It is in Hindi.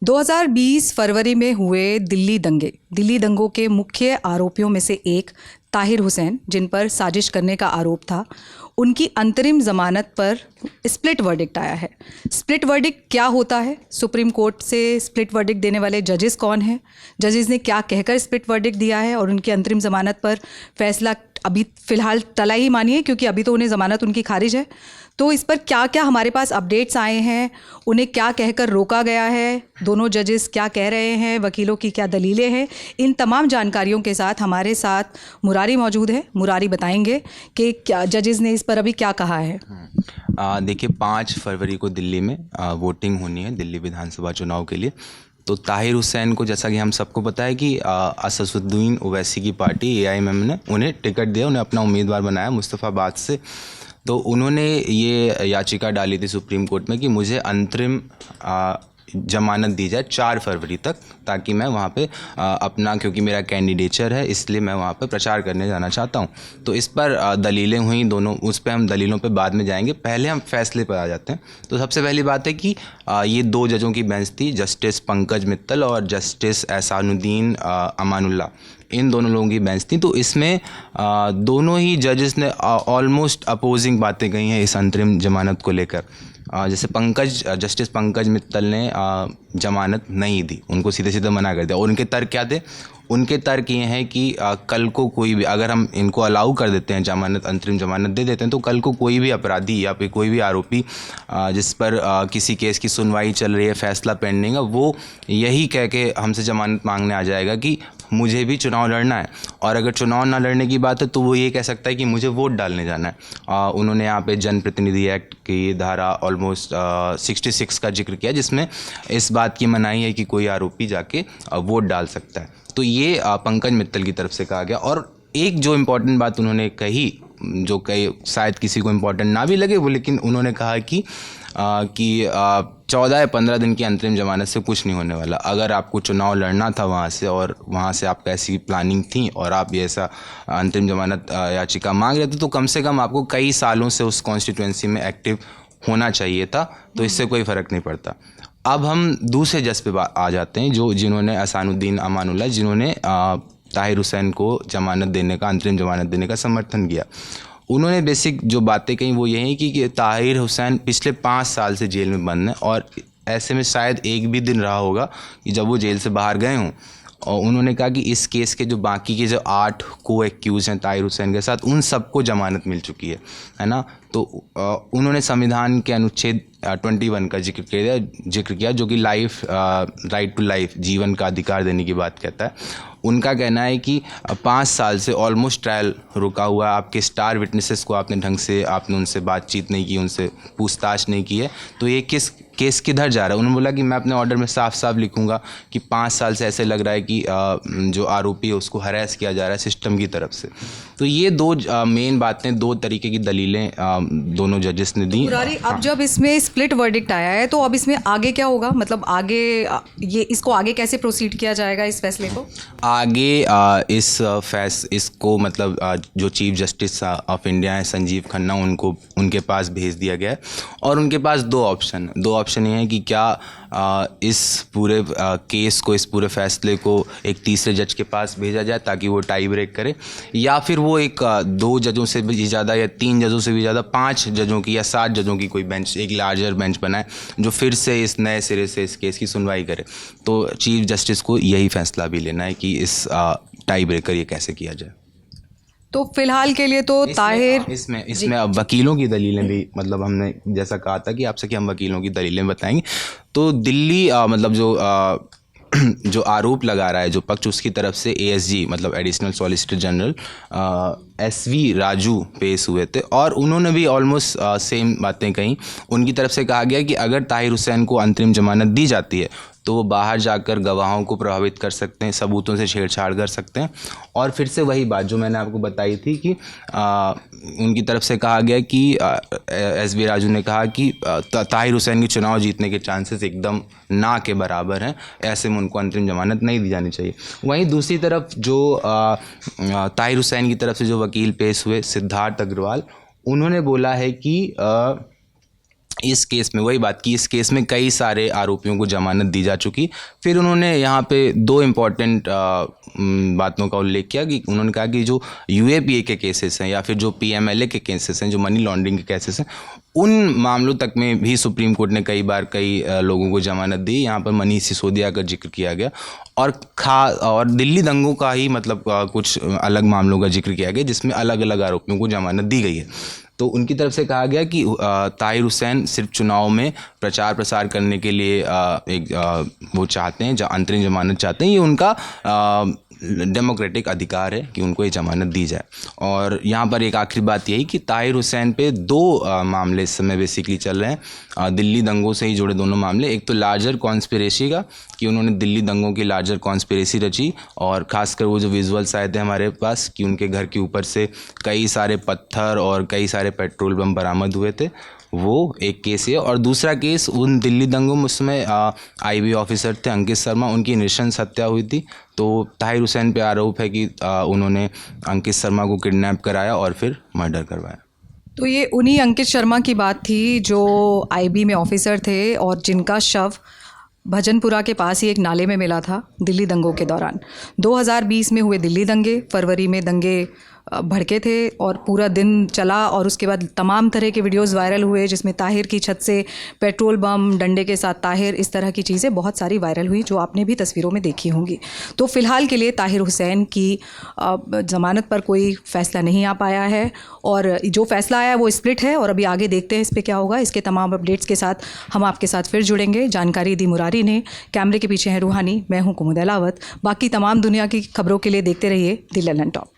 2020 फरवरी में हुए दिल्ली दंगों के मुख्य आरोपियों में से एक ताहिर हुसैन, जिन पर साजिश करने का आरोप था, उनकी अंतरिम ज़मानत पर स्प्लिट वर्डिक्ट आया है। स्प्लिट वर्डिक्ट क्या होता है? सुप्रीम कोर्ट से स्प्लिट वर्डिक्ट देने वाले जजेस कौन हैं? जजेस ने क्या कहकर स्प्लिट वर्डिक्ट दिया है और उनकी अंतरिम ज़मानत पर फैसला अभी फ़िलहाल टला ही मानिए, क्योंकि अभी तो उन्हें ज़मानत उनकी खारिज है। तो इस पर क्या क्या हमारे पास अपडेट्स आए हैं, उन्हें क्या कहकर रोका गया है, दोनों जजेस क्या कह रहे हैं, वकीलों की क्या दलीलें हैं, इन तमाम जानकारियों के साथ हमारे साथ मुरारी मौजूद है। मुरारी बताएंगे कि क्या जजेस ने इस पर अभी क्या कहा है। देखिए, 5 फरवरी को दिल्ली में वोटिंग होनी है दिल्ली विधानसभा चुनाव के लिए। तो ताहिर हुसैन को, जैसा कि हम सबको पता है कि असदुद्दीन ओवैसी की पार्टी AIMM ने उन्हें टिकट दिया, उन्हें अपना उम्मीदवार बनाया मुस्तफ़ाबाद से। तो उन्होंने ये याचिका डाली थी सुप्रीम कोर्ट में कि मुझे अंतरिम जमानत दी जाए 4 फरवरी तक, ताकि मैं वहाँ पे अपना, क्योंकि मेरा कैंडिडेचर है इसलिए मैं वहाँ पे प्रचार करने जाना चाहता हूँ। तो इस पर दलीलें हुई दोनों, उस पर हम दलीलों पे बाद में जाएंगे, पहले हम फैसले पर आ जाते हैं। तो सबसे पहली बात है कि ये 2 जजों की बेंच थी, जस्टिस पंकज मित्तल और जस्टिस एहसानुद्दीन अमानुल्लाह। इन दोनों लोगों की बेंच थी। तो इसमें दोनों ही जजेस ने ऑलमोस्ट अपोजिंग बातें कही हैं इस अंतरिम जमानत को लेकर। जैसे जस्टिस पंकज मित्तल ने जमानत नहीं दी, उनको सीधे सीधे मना कर दिया। और उनके तर्क क्या थे? उनके तर्क ये हैं कि कल को कोई भी, अगर हम इनको अलाउ कर देते हैं, जमानत, अंतरिम जमानत दे देते हैं, तो कल को कोई भी अपराधी या फिर कोई भी आरोपी जिस पर किसी केस की सुनवाई चल रही है, फैसला पेंडिंग है, वो यही कह के हमसे जमानत मांगने आ जाएगा कि मुझे भी चुनाव लड़ना है। और अगर चुनाव ना लड़ने की बात है तो वो ये कह सकता है कि मुझे वोट डालने जाना है। उन्होंने यहाँ पे जनप्रतिनिधि एक्ट की धारा ऑलमोस्ट 66 का जिक्र किया, जिसमें इस बात की मनाही है कि कोई आरोपी जाके वोट डाल सकता है। तो ये पंकज मित्तल की तरफ से कहा गया। और एक जो इम्पोर्टेंट बात उन्होंने कही, जो कई शायद किसी को इम्पोर्टेंट ना भी लगे वो, लेकिन उन्होंने कहा कि 14 या 15 दिन की अंतरिम जमानत से कुछ नहीं होने वाला। अगर आपको चुनाव लड़ना था वहाँ से, और वहाँ से आपका ऐसी प्लानिंग थी और आप ये ऐसा अंतरिम जमानत याचिका मांग रहे थे, तो कम से कम आपको कई सालों से उस कॉन्स्टिट्यूएंसी में एक्टिव होना चाहिए था। तो इससे कोई फ़र्क नहीं पड़ता। अब हम दूसरे जज पे आ जाते हैं, जिन्होंने एहसानुद्दीन अमानुल्लाह, जिन्होंने ताहिर हुसैन को जमानत देने का, अंतरिम जमानत देने का समर्थन किया। उन्होंने बेसिक जो बातें कही वो यही कि ताहिर हुसैन पिछले 5 साल से जेल में बंद हैं, और ऐसे में शायद एक भी दिन रहा होगा कि जब वो जेल से बाहर गए हों। और उन्होंने कहा कि इस केस के जो बाकी के जो 8 को एक्यूज हैं ताहिर हुसैन के साथ, उन सबको जमानत मिल चुकी है ना। तो उन्होंने संविधान के अनुच्छेद 21 का जिक्र किया, जो कि राइट टू लाइफ, जीवन का अधिकार देने की बात कहता है। उनका कहना है कि 5 साल से ऑलमोस्ट ट्रायल रुका हुआ है, आपके स्टार विटनेसेस को आपने उनसे बातचीत नहीं की, उनसे पूछताछ नहीं की है, तो ये केस किधर जा रहा है। उन्होंने बोला कि मैं अपने ऑर्डर में साफ साफ लिखूंगा कि 5 साल से ऐसे लग रहा है कि जो आरोपी है उसको हरास किया जा रहा है सिस्टम की तरफ से। तो ये 2 मेन बातें, 2 तरीके की दलीलें दोनों जजेस ने दी। अब जब इसमें स्प्लिट वर्डिक्ट आया है, तो अब इसमें आगे क्या होगा? मतलब आगे इसको आगे कैसे प्रोसीड किया जाएगा, इस फैसले को आगे? इसको मतलब जो चीफ जस्टिस ऑफ इंडिया है संजीव खन्ना, उनके पास भेज दिया गया है। और उनके पास 2 ऑप्शन ये हैं कि क्या इस पूरे केस को, इस पूरे फैसले को एक तीसरे जज के पास भेजा जाए ताकि वो टाई ब्रेक करे, या फिर वो एक 2 जजों से भी ज़्यादा या 3 जजों से भी ज़्यादा 5 जजों की या 7 जजों की कोई बेंच, एक लार्जर बेंच बनाए, जो फिर से इस नए सिरे से इस केस की सुनवाई करे। तो चीफ जस्टिस को यही फैसला भी लेना है कि इस टाई ब्रेकर ये कैसे किया जाए। तो फिलहाल के लिए तो ताहिर इसमें अब वकीलों की दलीलें भी, मतलब हमने जैसा कहा था कि आपसे कि हम वकीलों की दलीलें बताएंगे। तो दिल्ली मतलब जो आरोप लगा रहा है जो पक्ष, उसकी तरफ से ASG मतलब additional solicitor general SV Raju पेश हुए थे, और उन्होंने भी ऑलमोस्ट सेम बातें कहीं। उनकी तरफ से कहा गया कि अगर ताहिर हुसैन को अंतरिम जमानत दी जाती है तो वो बाहर जाकर गवाहों को प्रभावित कर सकते हैं, सबूतों से छेड़छाड़ कर सकते हैं। और फिर से वही बात जो मैंने आपको बताई थी कि उनकी तरफ से कहा गया कि SV राजू ने कहा कि ताहिर हुसैन के चुनाव जीतने के चांसेस एकदम ना के बराबर हैं, ऐसे में उनको अंतरिम जमानत नहीं दी जानी चाहिए। वहीं दूसरी तरफ जो ताहिर हुसैन की तरफ से जो वकील पेश हुए सिद्धार्थ अग्रवाल, उन्होंने बोला है कि इस केस में वही बात की, इस केस में कई सारे आरोपियों को जमानत दी जा चुकी। फिर उन्होंने यहाँ पे दो इम्पॉर्टेंट बातों का उल्लेख किया कि उन्होंने कहा कि जो यूएपीए के केसेस हैं या फिर जो पीएमएलए के केसेस हैं, जो मनी लॉन्ड्रिंग के केसेस हैं, उन मामलों तक में भी सुप्रीम कोर्ट ने कई बार कई लोगों को जमानत दी। यहाँ पर मनीष सिसोदिया का जिक्र किया गया और दिल्ली दंगों का ही मतलब कुछ अलग मामलों का जिक्र किया गया जिसमें अलग अलग आरोपियों को जमानत दी गई है। तो उनकी तरफ से कहा गया कि ताहिर हुसैन सिर्फ चुनाव में प्रचार प्रसार करने के लिए वो चाहते हैं, अंतरिम जमानत चाहते हैं। ये उनका डेमोक्रेटिक अधिकार है कि उनको ये जमानत दी जाए। और यहाँ पर एक आखिरी बात यही कि ताहिर हुसैन पे दो मामले इस समय बेसिकली चल रहे हैं, दिल्ली दंगों से ही जुड़े दोनों मामले। एक तो लार्जर कॉन्स्पिरेसी का कि उन्होंने दिल्ली दंगों की लार्जर कॉन्स्पिरेसी रची, और ख़ासकर वो जो विजुअल्स आए थे हमारे पास कि उनके घर के ऊपर से कई सारे पत्थर और कई सारे पेट्रोल बम बरामद हुए थे, वो एक केस है। और दूसरा केस उन दिल्ली दंगों में उसमें आईबी ऑफिसर थे अंकित शर्मा, उनकी नृशंस हत्या हुई थी। तो ताहिर हुसैन पे आरोप है कि उन्होंने अंकित शर्मा को किडनैप कराया और फिर मर्डर करवाया। तो ये उन्हीं अंकित शर्मा की बात थी जो आईबी में ऑफिसर थे और जिनका शव भजनपुरा के पास ही एक नाले में मिला था दिल्ली दंगों के दौरान। 2020 में हुए दिल्ली दंगे, फरवरी में दंगे भड़के थे और पूरा दिन चला, और उसके बाद तमाम तरह के वीडियोस वायरल हुए जिसमें ताहिर की छत से पेट्रोल बम, डंडे के साथ ताहिर, इस तरह की चीज़ें बहुत सारी वायरल हुई जो आपने भी तस्वीरों में देखी होंगी। तो फ़िलहाल के लिए ताहिर हुसैन की ज़मानत पर कोई फ़ैसला नहीं आ पाया है, और जो फ़ैसला आया है वो स्प्लिट है, और अभी आगे देखते हैं इस पर क्या होगा। इसके तमाम अपडेट्स के साथ हम आपके साथ फिर जुड़ेंगे। जानकारी दी मुरारी ने, कैमरे के पीछे है रूहानी, मैं हूँ कुमुद अलावत। बाकी तमाम दुनिया की खबरों के लिए देखते रहिए द लंदन टॉप।